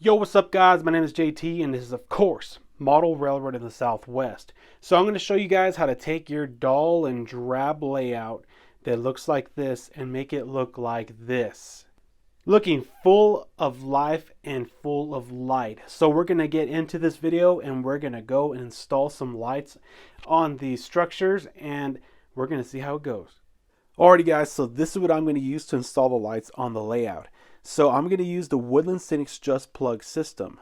Yo, what's up guys? My name is JT and this is of course Model Railroad in the Southwest. So I'm going to show you guys how to take your dull and drab layout that looks like this and make it look like this. Looking full of life and full of light. So we're going to get into this video and we're going to go and install some lights on these structures and we're going to see how it goes. Alrighty guys, so this is what I'm going to use to install the lights on the layout. So I'm going to use the Woodland Scenics Just Plug system.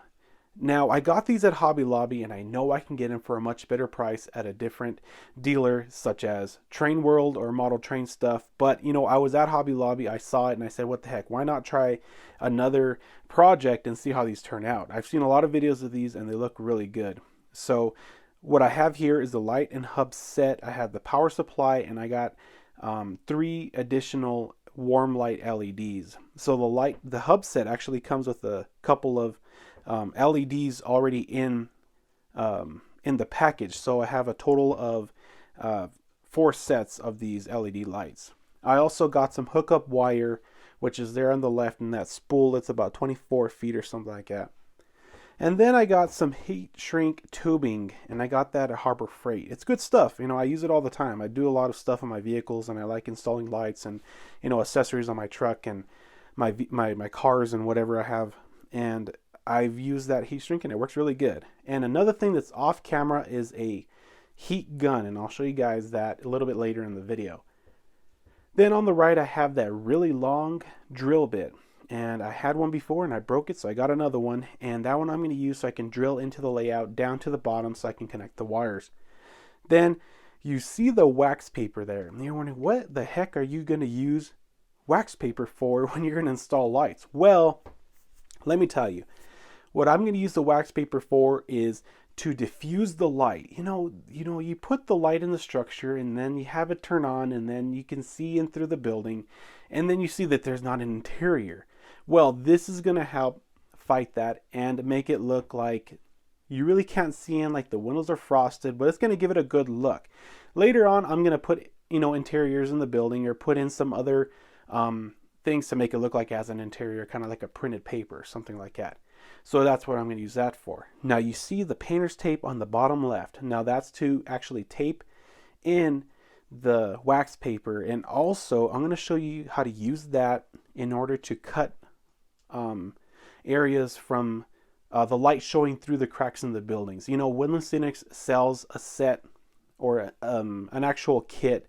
Now I got these at Hobby Lobby and I know I can get them for a much better price at a different dealer such as Train World or Model Train Stuff. But you know, I was at Hobby Lobby, I saw it and I said, what the heck, why not try another project and see how these turn out. I've seen a lot of videos of these and they look really good. So what I have here is the light and hub set. I have the power supply and I got 3 additional warm light LEDs. So the hub set actually comes with a couple of LEDs already in the package. So I have a total of 4 sets of these LED lights. I also got some hookup wire, which is there on the left in that spool. It's about 24 feet or something like that. And then I got some heat shrink tubing, and I got that at Harbor Freight. It's good stuff. You know, I use it all the time. I do a lot of stuff on my vehicles, and I like installing lights and, you know, accessories on my truck and my cars and whatever I have. And I've used that heat shrink, and it works really good. And another thing that's off camera is a heat gun, and I'll show you guys that a little bit later in the video. Then on the right, I have that really long drill bit. And I had one before and I broke it, so I got another one, and that one I'm going to use so I can drill into the layout down to the bottom so I can connect the wires. Then you see the wax paper there, and you're wondering, what the heck are you going to use wax paper for when you're going to install lights? Well, let me tell you, what I'm going to use the wax paper for is to diffuse the light. You know, you put the light in the structure and then you have it turn on and then you can see in through the building and then you see that there's not an interior. Well, this is going to help fight that and make it look like you really can't see in, like the windows are frosted, but it's going to give it a good look. Later on, I'm going to put, you know, interiors in the building or put in some other things to make it look like it has an interior, kind of like a printed paper, something like that. So that's what I'm going to use that for. Now you see the painter's tape on the bottom left. Now that's to actually tape in the wax paper, and also I'm going to show you how to use that in order to cut areas from the light showing through the cracks in the buildings. You know, Woodland Scenics sells a set or an actual kit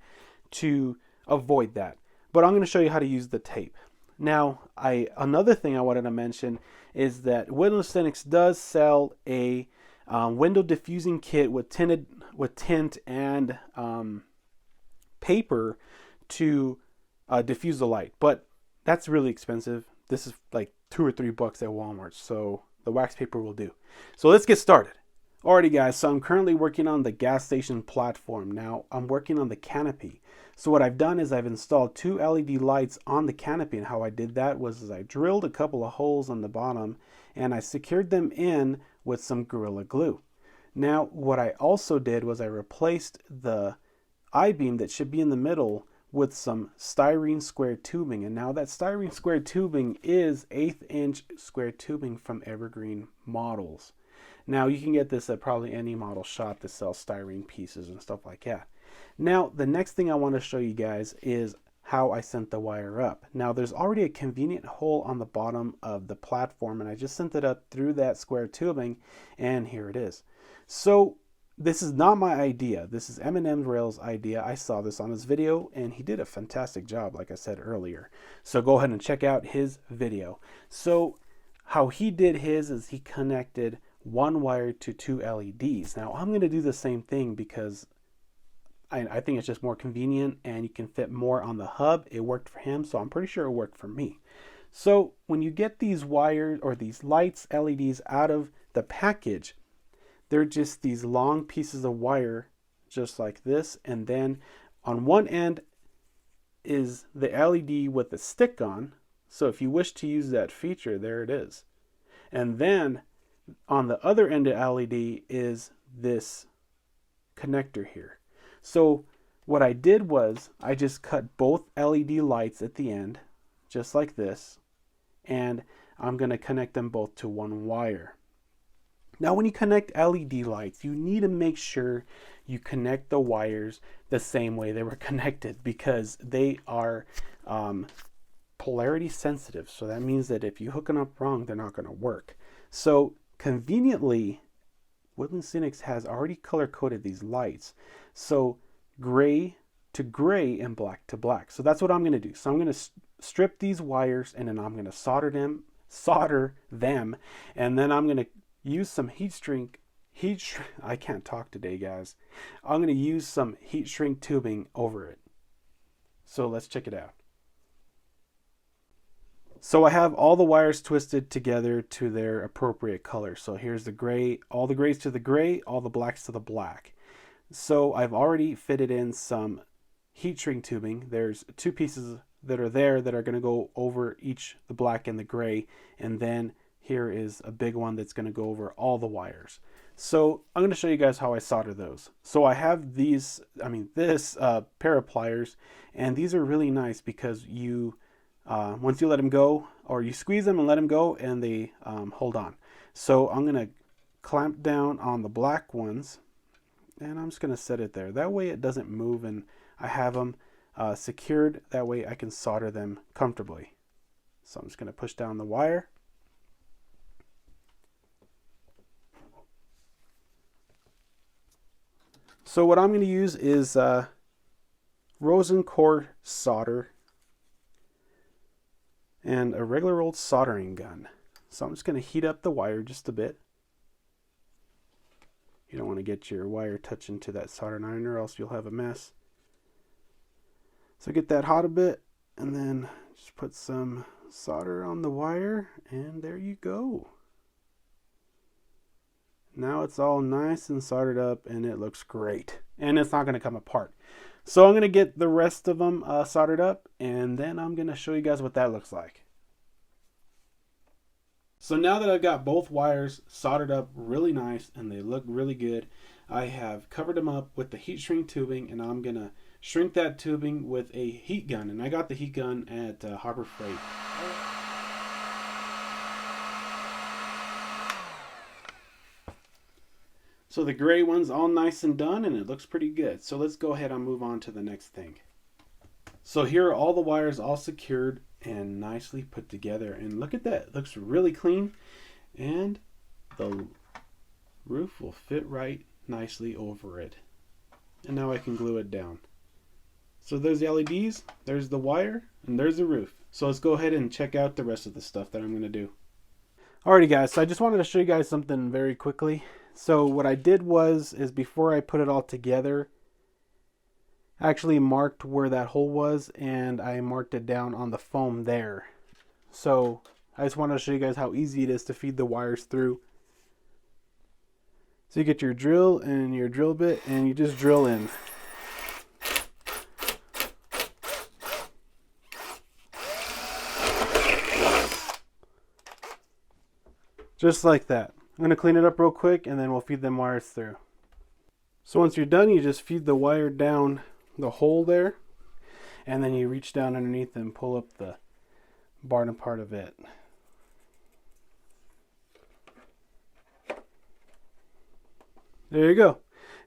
to avoid that. But I'm going to show you how to use the tape. Now, another thing I wanted to mention is that Woodland Scenics does sell a window diffusing kit with tint and paper to diffuse the light, but that's really expensive. This is like $2 or $3 at Walmart, so the wax paper will do. So let's get started. Alrighty guys, so I'm currently working on the gas station platform. Now I'm working on the canopy. So what I've done is I've installed 2 LED lights on the canopy, and how I did that was I drilled a couple of holes on the bottom and I secured them in with some Gorilla Glue. Now what I also did was I replaced the I-beam that should be in the middle with some styrene square tubing, and now that styrene square tubing is 1/8 inch square tubing from Evergreen Models. Now you can get this at probably any model shop that sells styrene pieces and stuff like that. Now the next thing I want to show you guys is how I sent the wire up. Now there's already a convenient hole on the bottom of the platform, and I just sent it up through that square tubing, and here it is. So this is not my idea. This is Eminem Rail's idea. I saw this on his video and he did a fantastic job, like I said earlier. So go ahead and check out his video. So how he did his is he connected one wire to 2 LEDs. Now I'm going to do the same thing because I think it's just more convenient and you can fit more on the hub. It worked for him, so I'm pretty sure it worked for me. So when you get these wires or these lights, LEDs out of the package, they're just these long pieces of wire just like this, and then on one end is the LED with the stick on, so if you wish to use that feature, there it is. And then on the other end of LED is this connector here. So what I did was I just cut both LED lights at the end just like this, and I'm going to connect them both to one wire. Now when you connect LED lights, you need to make sure you connect the wires the same way they were connected, because they are polarity sensitive. So that means that if you hook them up wrong, they're not going to work. So conveniently, Woodland Scenics has already color coded these lights. So gray to gray and black to black. So that's what I'm going to do. So I'm going to strip these wires, and then I'm going to solder them, and then I'm going to use some I can't talk today, guys. I'm going to use some heat shrink tubing over it. So let's check it out. So I have all the wires twisted together to their appropriate color. So here's the gray, all the grays to the gray, all the blacks to the black. So I've already fitted in some heat shrink tubing. There's two pieces that are there that are going to go over each, the black and the gray, and then here is a big one that's going to go over all the wires. So I'm going to show you guys how I solder those. So I have this pair of pliers, and these are really nice because you once you let them go, or you squeeze them and let them go, and they hold on. So I'm going to clamp down on the black ones, and I'm just going to set it there. That way it doesn't move, and I have them secured. That way I can solder them comfortably. So I'm just going to push down the wire. So what I'm going to use is rosin core solder and a regular old soldering gun. So I'm just going to heat up the wire just a bit. You don't want to get your wire touching to that soldering iron, or else you'll have a mess. So get that hot a bit, and then just put some solder on the wire, and there you go. Now it's all nice and soldered up, and it looks great, and it's not going to come apart. So I'm going to get the rest of them soldered up, and then I'm going to show you guys what that looks like. So now that I've got both wires soldered up really nice and they look really good, I have covered them up with the heat shrink tubing, and I'm going to shrink that tubing with a heat gun. And I got the heat gun at Harbor Freight. So the gray one's all nice and done, and it looks pretty good. So let's go ahead and move on to the next thing. So here are all the wires all secured and nicely put together, and look at that, it looks really clean, and the roof will fit right nicely over it. And now I can glue it down. So there's the LEDs, there's the wire, and there's the roof. So let's go ahead and check out the rest of the stuff that I'm going to do. Alrighty guys, so I just wanted to show you guys something very quickly. So what I did is before I put it all together, I actually marked where that hole was, and I marked it down on the foam there. So I just wanted to show you guys how easy it is to feed the wires through. So you get your drill and your drill bit, and you just drill in. Just like that. I'm going to clean it up real quick, and then we'll feed them wires through. So once you're done, you just feed the wire down the hole there, and then you reach down underneath and pull up the bottom part of it. There you go.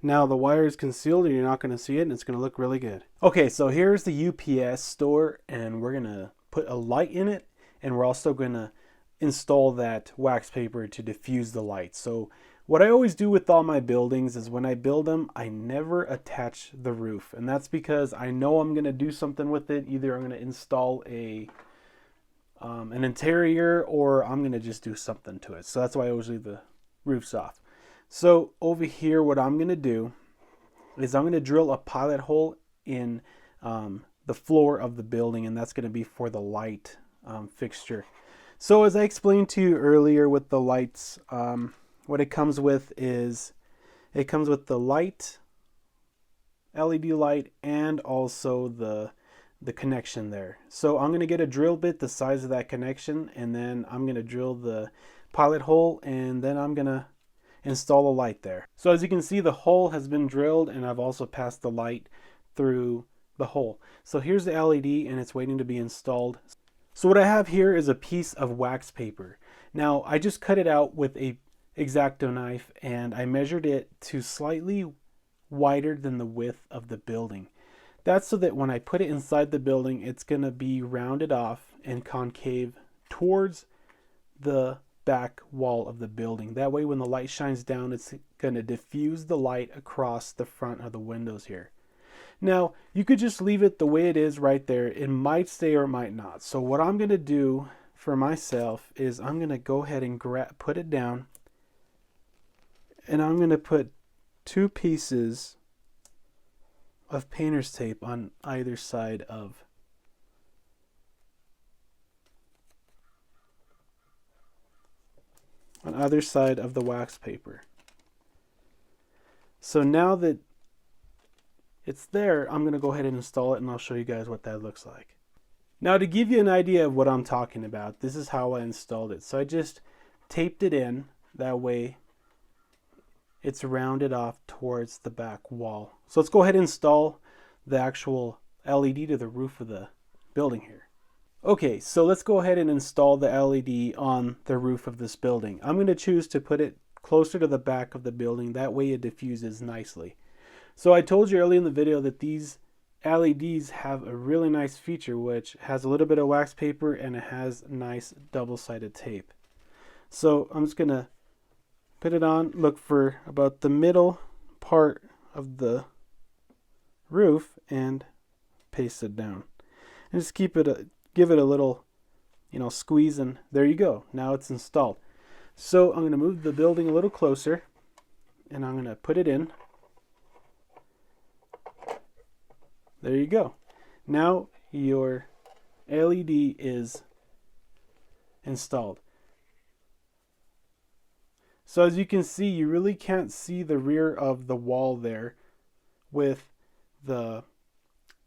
Now the wire is concealed, and you're not going to see it, and it's going to look really good. Okay, so here's the UPS store, and we're going to put a light in it, and we're also going to install that wax paper to diffuse the light. So what I always do with all my buildings is when I build them, I never attach the roof, and that's because I know I'm going to do something with it. Either I'm going to install an interior, or I'm going to just do something to it. So that's why I always leave the roofs off. So over here, what I'm going to do is I'm going to drill a pilot hole in the floor of the building, and that's going to be for the light fixture. So as I explained to you earlier with the lights, what it comes with is it comes with the light, LED light, and also the connection there. So I'm going to get a drill bit the size of that connection, and then I'm going to drill the pilot hole, and then I'm going to install a light there. So as you can see, the hole has been drilled, and I've also passed the light through the hole. So here's the LED, and it's waiting to be installed. So what I have here is a piece of wax paper. Now I just cut it out with a X-Acto knife and I measured it to slightly wider than the width of the building. That's so that when I put it inside the building, it's going to be rounded off and concave towards the back wall of the building. That way when the light shines down, it's going to diffuse the light across the front of the windows here. Now, you could just leave it the way it is right there. It might stay or it might not. So what I'm going to do for myself is I'm going to go ahead and put it down, and I'm going to put 2 pieces of painter's tape on either side of the wax paper. So now that it's there, I'm going to go ahead and install it, and I'll show you guys what that looks like. Now, to give you an idea of what I'm talking about, this is how I installed it. So I just taped it in, that way it's rounded off towards the back wall. So let's go ahead and install the actual LED to the roof of the building here. Okay, so let's go ahead and install the LED on the roof of this building. I'm going to choose to put it closer to the back of the building, that way it diffuses nicely. So I told you earlier in the video that these LEDs have a really nice feature, which has a little bit of wax paper and it has nice double-sided tape. So I'm just going to put it on, look for about the middle part of the roof and paste it down. And just give it a little, squeeze, and there you go. Now it's installed. So I'm going to move the building a little closer and I'm going to put it in. There you go. Now your LED is installed. So as you can see, you really can't see the rear of the wall there with the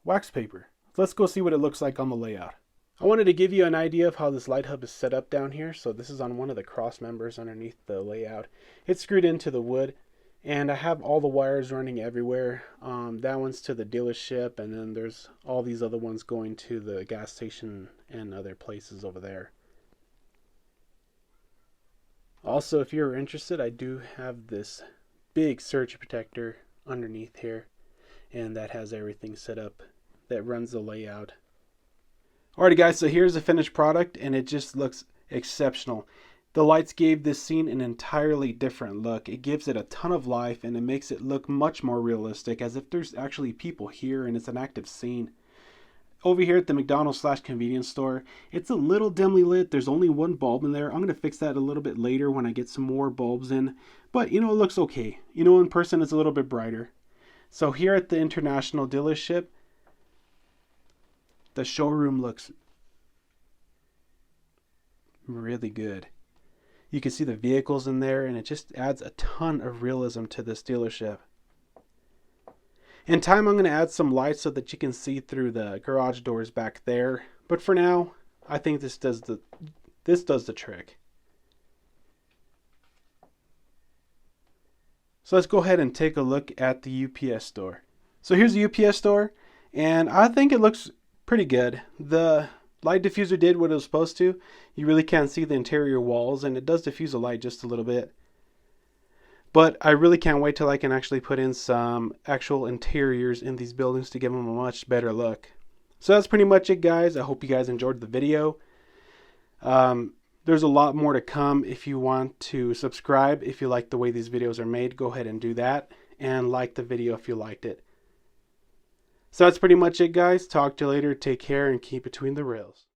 wax paper. Let's go see what it looks like on the layout. I wanted to give you an idea of how this light hub is set up down here. So this is on one of the cross members underneath the layout. It's screwed into the wood, and I have all the wires running everywhere. That one's to the dealership, and then there's all these other ones going to the gas station and other places over there. Also, if you're interested, I do have this big surge protector underneath here, and that has everything set up that runs the layout. Alrighty guys, so here's the finished product, and it just looks exceptional. The lights gave this scene an entirely different look. It gives it a ton of life, and it makes it look much more realistic, as if there's actually people here and it's an active scene. Over here at the McDonald's/convenience store, it's a little dimly lit. There's only one bulb in there. I'm going to fix that a little bit later when I get some more bulbs in. But, it looks okay. In person it's a little bit brighter. So here at the International dealership, the showroom looks really good. You can see the vehicles in there, and it just adds a ton of realism to this dealership. In time, I'm going to add some lights so that you can see through the garage doors back there. But for now, I think this does the trick. So let's go ahead and take a look at the UPS store. So here's the UPS store, and I think it looks pretty good. The light diffuser did what it was supposed to. You really can't see the interior walls, and it does diffuse the light just a little bit. But I really can't wait till I can actually put in some actual interiors in these buildings to give them a much better look. So that's pretty much it, guys. I hope you guys enjoyed the video. There's a lot more to come. If you want to subscribe, if you like the way these videos are made, go ahead and do that. And like the video if you liked it. So that's pretty much it, guys. Talk to you later. Take care and keep between the rails.